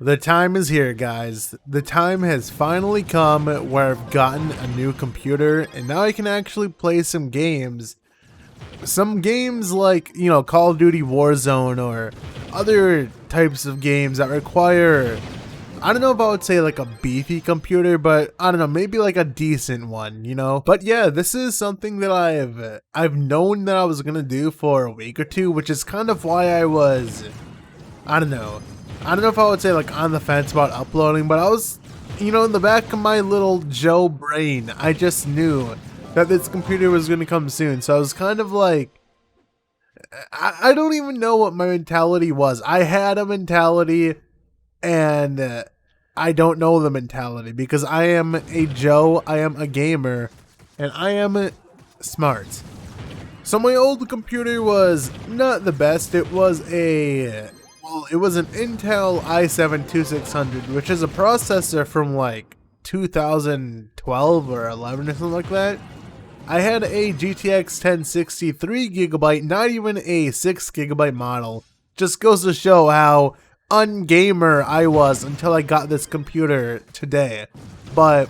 The time is here, guys. The time has finally come where I've gotten a new computer and now I can actually play some games. Some games like, Call of Duty Warzone or other types of games that require, I don't know if I would say like a beefy computer, but I don't know, maybe like a decent one, But yeah, this is something that I've known that I was gonna do for a week or two, which is kind of why I was, I don't know if I would say like on the fence about uploading, but I was, in the back of my little Joe brain, I just knew that this computer was going to come soon. So I was kind of like, I don't even know what my mentality was. I had a mentality and I don't know the mentality because I am a Joe, I am a gamer, and I am smart. So my old computer was not the best. It was an Intel i7-2600, which is a processor from like 2012 or 11 or something like that. I had a GTX 1060 3GB, not even a 6GB model. Just goes to show how ungamer I was until I got this computer today. But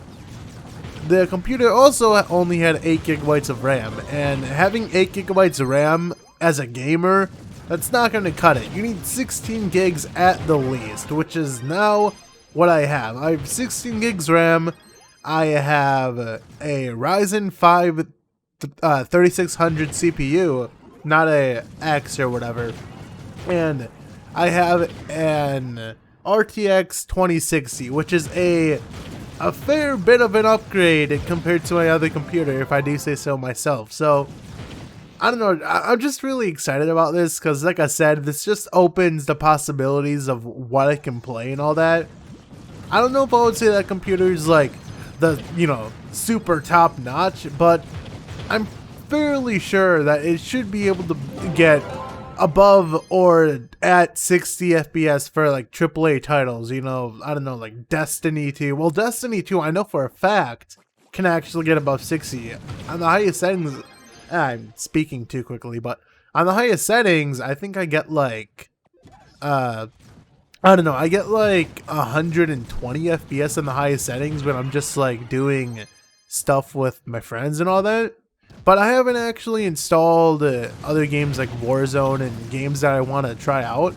the computer also only had 8GB of RAM, and having 8GB of RAM as a gamer, that's not going to cut it. You need 16 gigs at the least, which is now what I have. I have 16 gigs RAM. I have a Ryzen 5 3600 CPU, not a X or whatever. And I have an RTX 2060, which is a fair bit of an upgrade compared to my other computer, if I do say so myself. So I don't know, I'm just really excited about this because, like I said, this just opens the possibilities of what I can play and all that. I don't know if I would say that computer is like the, super top notch, but I'm fairly sure that it should be able to get above or at 60 FPS for like AAA titles, I don't know, like Destiny 2. Well, Destiny 2, I know for a fact, can actually get above 60. On the highest settings, I'm speaking too quickly, but on the highest settings, I think I get like, I don't know, I get like 120 FPS in the highest settings when I'm just like doing stuff with my friends and all that. But I haven't actually installed other games like Warzone and games that I want to try out.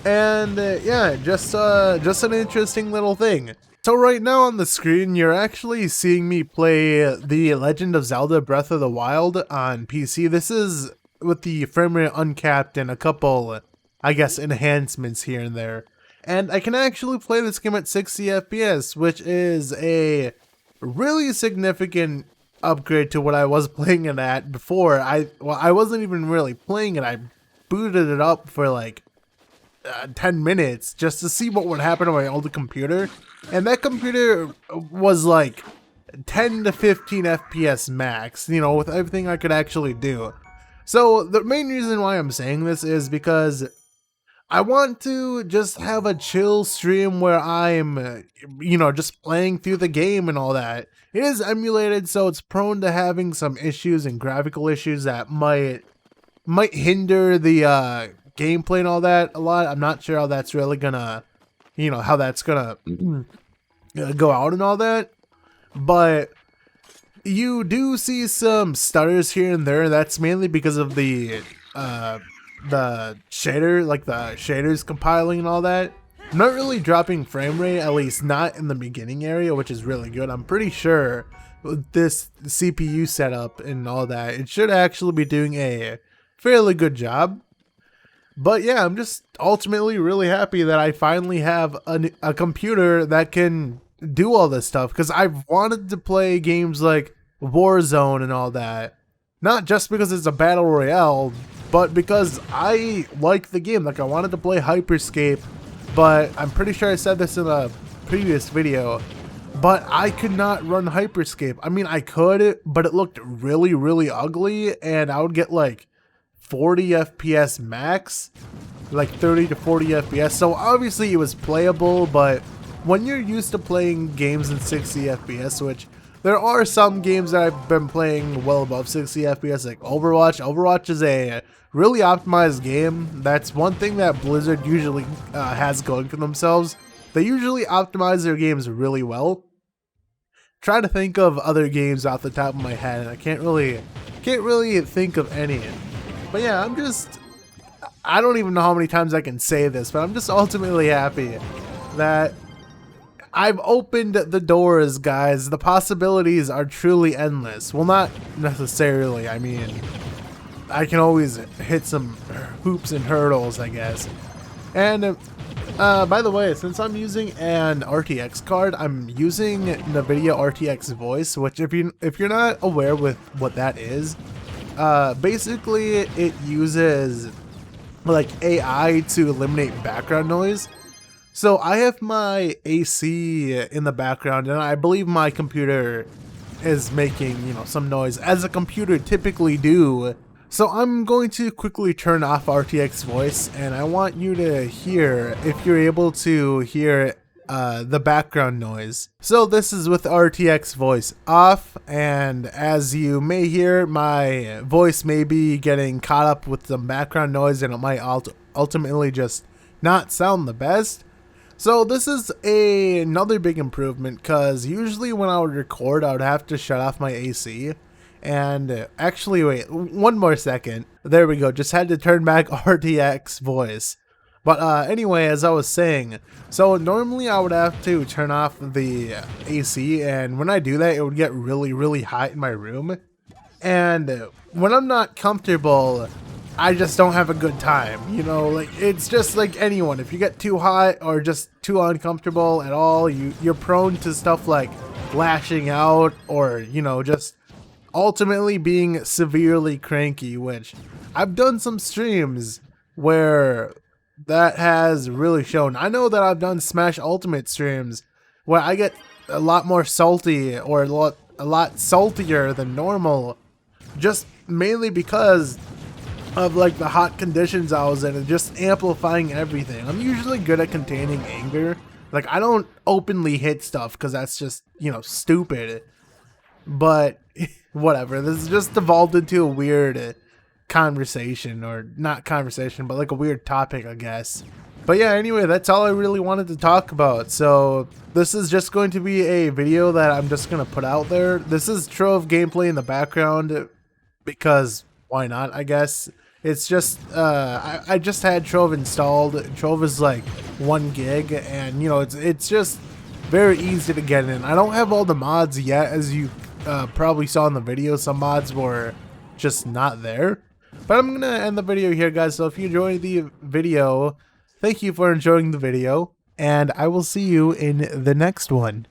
And yeah, just an interesting little thing. So right now on the screen, you're actually seeing me play The Legend of Zelda Breath of the Wild on PC. This is with the frame rate uncapped and a couple, I guess, enhancements here and there. And I can actually play this game at 60 FPS, which is a really significant upgrade to what I was playing it at before. I wasn't even really playing it. I booted it up for like 10 minutes just to see what would happen to my older computer, and that computer was like 10 to 15 FPS max, with everything I could actually do. So the main reason why I'm saying this is because I want to just have a chill stream where I'm, just playing through the game and all that. It is emulated, so it's prone to having some issues and graphical issues that might hinder the gameplay and all that a lot. I'm not sure how that's really gonna, how that's gonna go out and all that. But you do see some stutters here and there. That's mainly because of the shader, like the shaders compiling and all that. I'm not really dropping frame rate, at least not in the beginning area, which is really good. I'm pretty sure with this CPU setup and all that, it should actually be doing a fairly good job. But yeah, I'm just ultimately really happy that I finally have a computer that can do all this stuff, because I've wanted to play games like Warzone and all that, not just because it's a battle royale, but because I like the game. Like, I wanted to play Hyperscape, but I'm pretty sure I said this in a previous video, but I could not run Hyperscape. I mean, I could, but it looked really, really ugly, and I would get like 40 FPS max, like 30 to 40 FPS. So obviously it was playable, but when you're used to playing games in 60 FPS, which There are some games that I've been playing well above 60 FPS, like Overwatch. Overwatch is a really optimized game. That's one thing that Blizzard usually has going for themselves. They usually optimize their games really well. Trying to think of other games off the top of my head, and I can't really think of any. But yeah, I don't even know how many times I can say this, but I'm just ultimately happy that I've opened the doors, guys. The possibilities are truly endless. Well, not necessarily. I mean, I can always hit some hoops and hurdles, I guess. And by the way, since I'm using an RTX card, I'm using NVIDIA RTX Voice, which if you're not aware with what that is, basically it uses like AI to eliminate background noise. So I have my AC in the background, and I believe my computer is making, you know, some noise, as a computer typically do. So I'm going to quickly turn off RTX Voice, and I want you to hear, if you're able to hear the background noise. So this is with RTX Voice off, and as you may hear, my voice may be getting caught up with some background noise, and it might ultimately just not sound the best. So this is another big improvement, because usually when I would record, I would have to shut off my AC. And actually, wait, one more second. There we go. Just had to turn back RTX Voice. But anyway, as I was saying, so normally I would have to turn off the AC, and when I do that, it would get really, really hot in my room. And when I'm not comfortable, I just don't have a good time. You know, like, it's just like anyone. If you get too hot or just too uncomfortable at all, you're prone to stuff like lashing out, or, you know, just ultimately being severely cranky, which I've done some streams where that has really shown. I know that I've done Smash Ultimate streams where I get a lot more salty, or a lot saltier than normal, just mainly because of like the hot conditions I was in and just amplifying everything. I'm usually good at containing anger. Like, I don't openly hit stuff because that's just, you know, stupid. But whatever, this has just evolved into a weird conversation, or not conversation, but like a weird topic, I guess. But yeah, anyway, that's all I really wanted to talk about. So this is just going to be a video that I'm just going to put out there. This is Trove gameplay in the background because why not, I guess. It's just, I just had Trove installed. Trove is like 1 gig, and you know, it's just very easy to get in. I don't have all the mods yet, as you probably saw in the video. Some mods were just not there. But I'm gonna end the video here, guys. So if you enjoyed the video, thank you for enjoying the video, and I will see you in the next one.